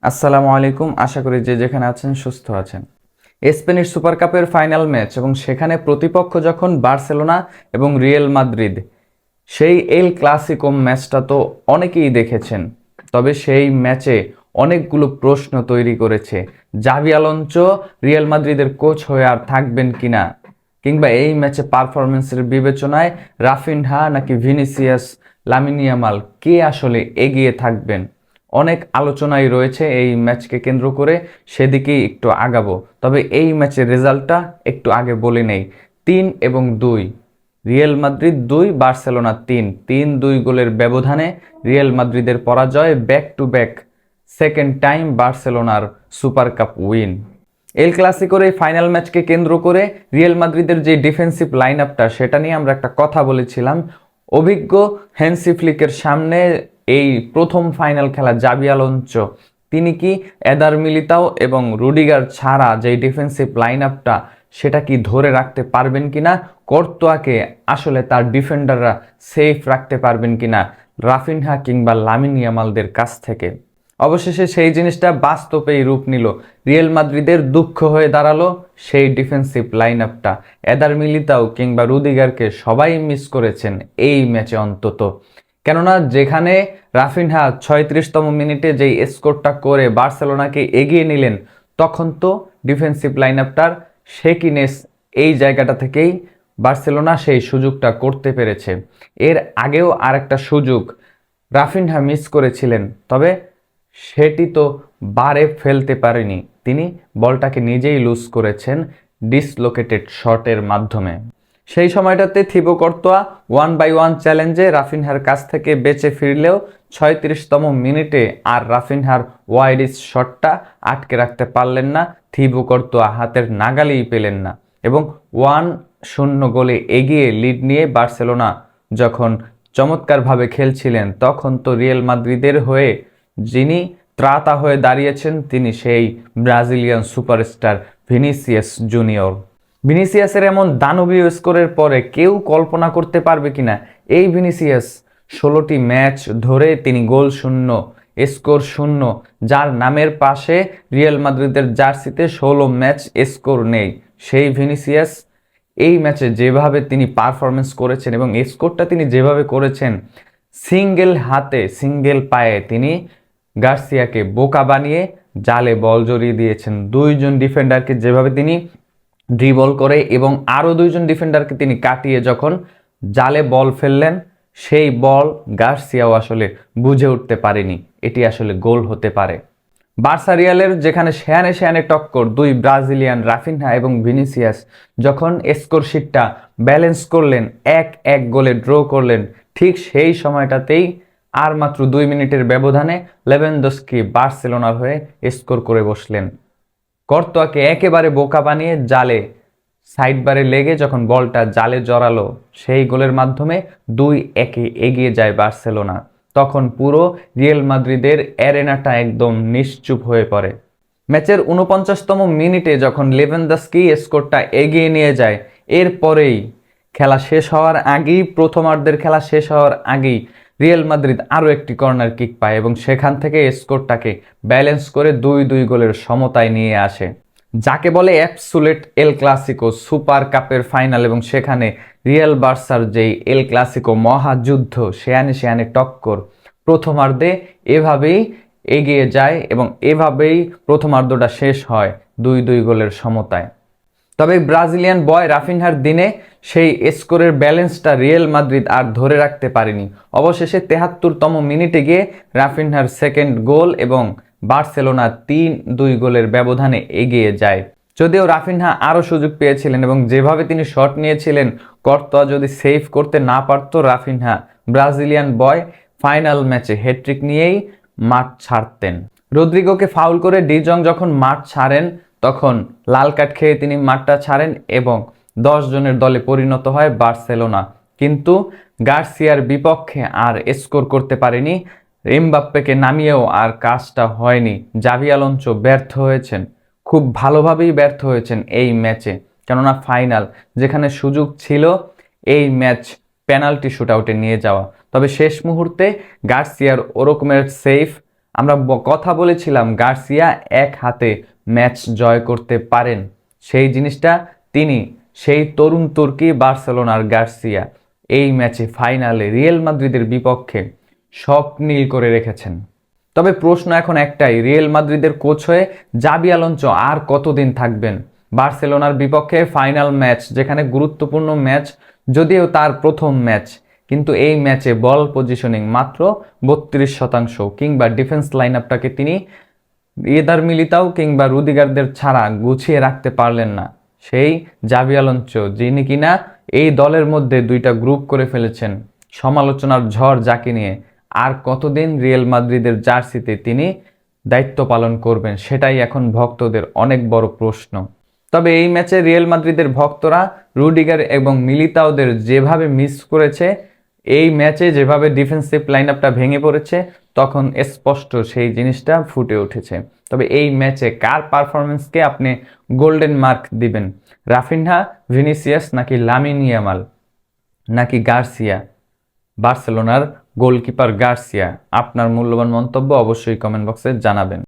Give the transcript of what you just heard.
আসসালামু আলাইকুম। আশা করি যে যেখানে আছেন সুস্থ আছেন। স্পেনিশ সুপার কাপের ফাইনাল ম্যাচ এবং সেখানে প্রতিপক্ষ যখন বার্সেলোনা এবং রিয়াল মাদ্রিদ, সেই এল ক্লাসিকো ম্যাচটা তো অনেকেই দেখেছেন। তবে সেই ম্যাচে অনেকগুলো প্রশ্ন তৈরি করেছে। জাভি আলোনসো রিয়াল মাদ্রিদের কোচ হয়ে আর থাকবেন কিনা, কিংবা এই ম্যাচে পারফরমেন্সের বিবেচনায় রাফিনহা নাকি ভিনিসিয়াস, লামিন ইয়ামাল কে আসলে এগিয়ে থাকবেন, অনেক আলোচনাই রয়েছে এই ম্যাচকে কেন্দ্র করে। সেদিকেই একটু আগাবো। তবে এই ম্যাচের রেজাল্টটা একটু আগে বলে নেই। 3-2, রিয়াল মাদ্রিদ 2, বার্সেলোনা 3। 3-2 গোলের ব্যবধানে রিয়াল মাদ্রিদের পরাজয়, back to back second time বার্সেলোনার সুপার কাপ উইন। এল ক্লাসিকোর এই ফাইনাল ম্যাচকে কেন্দ্র করে রিয়াল মাদ্রিদের যে ডিফেন্সিভ লাইন আপটা, সেটা নিয়ে আমরা একটা কথা বলেছিলাম। অভিজ্ঞ হ্যান্সি ফ্লিকের সামনে এই প্রথম ফাইনাল খেলা জাভি আলোনসো, তিনি কি এদার মিলিতাও এবং রুডিগার ছাড়া যে ডিফেন্সিভ লাইন আপটা, সেটা কি ধরে রাখতে পারবেন কিনা, কর্তোয়াকে আসলে তার ডিফেন্ডাররা সেফ রাখতে পারবেন কিনা রাফিনহা কিংবা লামিন ইয়ামালদের কাছ থেকে। অবশেষে সেই জিনিসটা বাস্তবেই রূপ নিল। রিয়াল মাদ্রিদের দুঃখ হয়ে দাঁড়ালো সেই ডিফেন্সিভ লাইন আপটা। এদার মিলিতাও কিংবা রুদিগারকে সবাই মিস করেছেন এই ম্যাচে অন্তত। কেননা যেখানে রাফিনহা 36তম মিনিটে যেই স্কোরটা করে বার্সেলোনাকে এগিয়ে নিলেন, তখন তো ডিফেন্সিভ লাইন আপটার শেকিনেস, এই জায়গাটা থেকেই বার্সেলোনা সেই সুযোগটা করতে পেরেছে। এর আগেও আরেকটা সুযোগ রাফিনহা মিস করেছিলেন, তবে সেটি তো বারে ফেলতে পারেনি। তিনি বলটাকে নিজেই লুজ করেছেন ডিসলোকেটেড শটের মাধ্যমে। সেই সময়টাতে থিবো কর্তোয়া 1-1 চ্যালেঞ্জে রাফিনহার কাছ থেকে বেঁচে ফিরলেও 36তম মিনিটে আর রাফিনহার ওয়াইডিস শটটা আটকে রাখতে পারলেন না। থিবো কর্তোয়া হাতের নাগালেই পেলেন না এবং 1-0 গোলে এগিয়ে লিড নিয়ে বার্সেলোনা যখন চমৎকারভাবে খেলছিলেন, তখন তো রিয়াল মাদ্রিদের হয়ে যিনি ত্রাতা হয়ে দাঁড়িয়েছেন, তিনি সেই ব্রাজিলিয়ান সুপারস্টার ভিনিসিয়াস জুনিয়র। ভিনিসিয়াসের এমন দানবীয় স্কোরের পরে কেউ কল্পনা করতে পারবে কিনা এই ভিনিসিয়াস 16টি ম্যাচ ধরে তিনি গোল শূন্য, স্কোর শূন্য, যার নামের পাশে রিয়াল মাদ্রিদের জার্সিতে 16 ম্যাচ স্কোর নেই, সেই ভিনিসিয়াস এই ম্যাচে যেভাবে তিনি পারফরমেন্স করেছেন এবং স্কোরটা তিনি যেভাবে করেছেন, সিঙ্গেল হাতে সিঙ্গেল পায়ে তিনি গার্সিয়াকে বোকা বানিয়ে জালে বল জড়িয়ে দিয়েছেন। দুইজন ডিফেন্ডারকে যেভাবে তিনি ড্রিবল করে এবং আরও দুইজন ডিফেন্ডারকে তিনি কাটিয়ে যখন জালে বল ফেললেন, সেই বল গার্সিয়াও আসলে বুঝে উঠতে পারেনি এটি আসলে গোল হতে পারে। বার্সা রিয়ালের যেখানে সেয়ানে সেয়ানে টক্কর দুই ব্রাজিলিয়ান রাফিনহা এবং ভিনিসিয়াস, যখন স্কোর শিটটা ব্যালেন্স করলেন, 1-1 গোলে ড্র করলেন, ঠিক সেই সময়টাতেই আর মাত্র 2 মিনিটের ব্যবধানে লেভানডস্কি বার্সেলোনার হয়ে স্কোর করে বসলেন। কর্তোয়াকে একেবারে বোকা বানিয়ে জালে সাইড বারে লেগে যখন বলটা জালে জড়ালো, সেই গোলের মাধ্যমে 2-1 এগিয়ে যায় বার্সেলোনা। তখন পুরো রিয়াল মাদ্রিদের অ্যারেনাটা একদম নিশ্চুপ হয়ে পড়ে। ম্যাচের 49তম মিনিটে যখন লেভানডস্কি স্কোরটা এগিয়ে নিয়ে যায়, এরপরেই খেলা শেষ হওয়ার আগেই, প্রথমার্ধের খেলা শেষ হওয়ার আগেই রিয়াল মাদ্রিদ আরও একটি কর্নার কিক পায় এবং সেখান থেকে স্কোরটাকে ব্যালেন্স করে 2-2 গোলের সমতায় নিয়ে আসে। যাকে বলে অ্যাবসুলেট এল ক্লাসিকো, সুপার কাপের ফাইনাল, এবং সেখানে রিয়াল বার্সার যেই এল ক্লাসিকো মহাযুদ্ধ, সেয়ানে সেয়ানে টক্কর, প্রথমার্ধে এভাবেই এগিয়ে যায় এবং এভাবেই প্রথমার্ধটা শেষ হয় 2-2 গোলের সমতায়। তবে ব্রাজিলিয়ান বয় রাফিনহার দিনে সেই স্কোরের ব্যালেন্সটা রিয়াল মাদ্রিদ আর ধরে রাখতে পারেনি। অবশেষে 73তম মিনিটে গিয়ে রাফিনহার সেকেন্ড গোল এবং বার্সেলোনা 3-2 গোলের ব্যবধানে এগিয়ে যায়। যদিও রাফিনহা আরও সুযোগ পেয়েছিলেন এবং যেভাবে তিনি শট নিয়েছিলেন, কর্তোয়া যদি সেভ করতে না পারত, রাফিনহা ব্রাজিলিয়ান বয় ফাইনাল ম্যাচে হ্যাট্রিক নিয়েই মাঠ ছাড়তেন। রদ্রিগোকে ফাউল করে ডিজং যখন মাঠ ছাড়েন, তখন লাল কার্ড খেয়ে তিনি মাঠটা ছাড়েন এবং 10 জনের দলে পরিণত হয় বার্সেলোনা। কিন্তু গার্সিয়ার বিপক্ষে আর স্কোর করতে পারেনি। এমবাপ্পেকে নামিয়েও আর কাজটা হয়নি। জাভি আলোনসো ব্যর্থ হয়েছেন, খুব ভালোভাবেই ব্যর্থ হয়েছেন এই ম্যাচে। কেননা ফাইনাল, যেখানে সুযোগ ছিল এই ম্যাচ পেনাল্টি শুটআউটে নিয়ে যাওয়া, তবে শেষ মুহূর্তে গার্সিয়ার ওরকমের সেফ আমরা কথা বলেছিলাম গার্সিয়া এক হাতে ম্যাচ জয় করতে পারেন, সেই জিনিসটা তিনি, সেই তরুণ তুর্কি বার্সেলোনার গার্সিয়া এই ম্যাচে ফাইনালে রিয়েল মাদ্রিদের বিপক্ষে স্বপ্নীল করে রেখেছেন। তবে প্রশ্ন এখন একটাই, রিয়েল মাদ্রিদের কোচ হয়ে জাবি আলোনসো আর কতদিন থাকবেন? বার্সেলোনার বিপক্ষে ফাইনাল ম্যাচ, যেখানে গুরুত্বপূর্ণ ম্যাচ, যদিও তার প্রথম ম্যাচ, কিন্তু এই ম্যাচে বল পজিশনিং মাত্র 32%, কিংবা ডিফেন্স লাইন আপটাকে তিনি এদার মিলিতাও কিংবা রুদিগারদের ছাড়া গুছিয়ে রাখতে পারলেন না। সেই জাবি আলোনসো, যিনি কিনা এই দলের মধ্যে দুইটা গ্রুপ করে ফেলেছেন, সমালোচনার ঝড় যাকে নিয়ে, আর কতদিন রিয়েল মাদ্রিদের জার্সিতে তিনি দায়িত্ব পালন করবেন, সেটাই এখন ভক্তদের অনেক বড় প্রশ্ন। তবে এই ম্যাচে রিয়েল মাদ্রিদের ভক্তরা রুডিগার এবং মিলিতাওদের যেভাবে মিস করেছে, এই ম্যাচে যেভাবে ডিফেন্সিভ লাইন আপটা ভেঙে পড়েছে, তখন স্পষ্ট সেই জিনিসটা ফুটে উঠেছে। তবে এই ম্যাচে কার পারফরমেন্সকে আপনি গোল্ডেন মার্ক দিবেন? রাফিনহা, ভিনিসিয়াস, নাকি লামিন ইয়ামাল, নাকি গার্সিয়া, বার্সেলোনার গোলকিপার গার্সিয়া? আপনার মূল্যবান মন্তব্য অবশ্যই কমেন্ট বক্সে জানাবেন।